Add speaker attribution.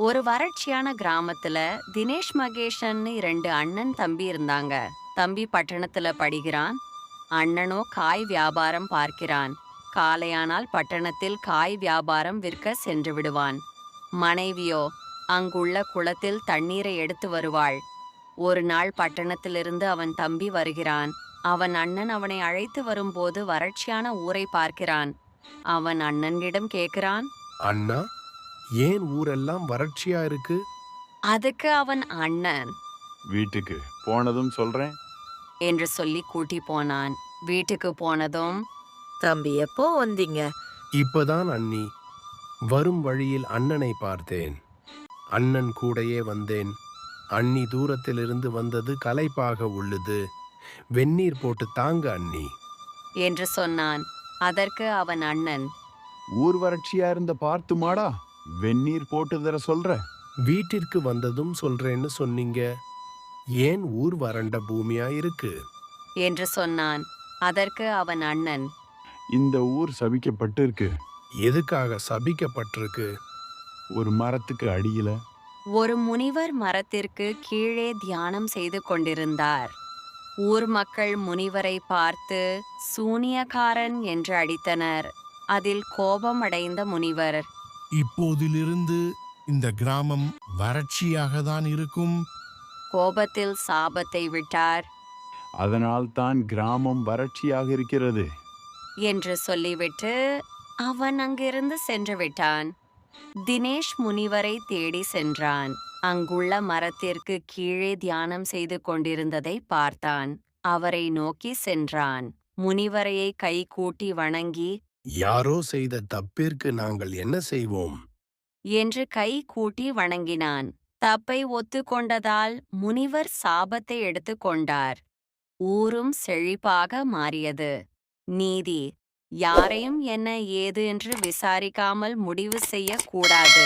Speaker 1: ஒரு வறட்சியான கிராமத்துல தினேஷ் மகேஷன்னு ரெண்டு அண்ணன் தம்பி இருந்தாங்க. தம்பி பட்டணத்துல படிக்கிறான். அண்ணனோ காய் வியாபாரம் பார்க்கிறான். காலையானால் பட்டணத்தில் காய் வியாபாரம் விற்க சென்று விடுவான். மனைவியோ அங்குள்ள குளத்தில் தண்ணீரை எடுத்து வருவாள். ஒரு நாள் பட்டணத்திலிருந்து அவன் தம்பி வருகிறான். அவன் அண்ணன் அவனை அழைத்து வரும்போது வறட்சியான ஊரை பார்க்கிறான். அவன் அண்ணனிடம் கேட்கிறான்.
Speaker 2: அண்ணா, ஏன் ஊரெல்லாம் வறட்சியா இருக்கு?
Speaker 1: அதுக்கு அவன் அண்ணன்
Speaker 3: வீட்டுக்கு போனதும் சொல்றேன்.
Speaker 1: என்று சொல்லி கூட்டி போனான். வீட்டுக்கு போனதும்,
Speaker 4: தம்பி எப்போ வந்தீங்க?
Speaker 2: இப்பதான் அண்ணி. வரும் வழியில் அண்ணனை பார்த்தேன். அண்ணன் கூடயே வந்தேன். அண்ணி தூரத்திலிருந்து வந்தது களைப்பாக உள்ளது. வெந்நீர் போட்டு தாங்க அண்ணி.
Speaker 1: என்று சொன்னான். அதற்கு அவன் அண்ணன்,
Speaker 3: ஊர் வறட்சியா இருந்த பார்த்து மாடா, வெந்நீர் போட்டு தர சொல்ற.
Speaker 2: வீட்டிற்கு வந்ததும் சொல்றேன்னு சொன்னீங்க. ஏன் ஊர் வறண்ட பூமியா இருக்கு?
Speaker 1: என்று சொன்னான். அதற்கு அவன் அண்ணன்,
Speaker 3: இந்த ஊர் சபிக்கப்பட்டு இருக்கு.
Speaker 2: எதுக்காக சபிக்கப்பட்டிருக்கு?
Speaker 3: ஒரு மரத்துக்கு அடியில
Speaker 1: ஒரு முனிவர் மரத்திற்கு கீழே தியானம் செய்து கொண்டிருந்தார். ஊர் மக்கள் முனிவரை பார்த்து சூனியக்காரன் என்று அடித்தனர். அதில் கோபமடைந்த முனிவர்,
Speaker 5: இப்போதிலிருந்து இந்த கிராமம் வறட்சியாக தான் இருக்கும்.
Speaker 1: கோபத்தில் சாபத்தை விட்டார்.
Speaker 3: அதனால் தான் கிராமம் வறட்சியாக இருக்கிறது
Speaker 1: என்று சொல்லிவிட்டு அவன் அங்கிருந்து சென்று விட்டான். தினேஷ் முனிவரை தேடி சென்றான். அங்குள்ள மரத்திற்கு கீழே தியானம் செய்து கொண்டிருந்ததை பார்த்தான். அவரை நோக்கி சென்றான். முனிவரையை கை கூட்டி வணங்கி,
Speaker 2: யாரோ செய்த தப்பிற்கு நாங்கள் என்ன செய்வோம்?
Speaker 1: என்று கை கூட்டி வணங்கினான். தப்பை ஒத்துக்கொண்டதால் முனிவர் சாபத்தை எடுத்துக்கொண்டார். ஊரும் செழிப்பாக மாறியது. நீதி: யாரையும் என்ன ஏது என்று விசாரிக்காமல் முடிவு செய்யக்கூடாது.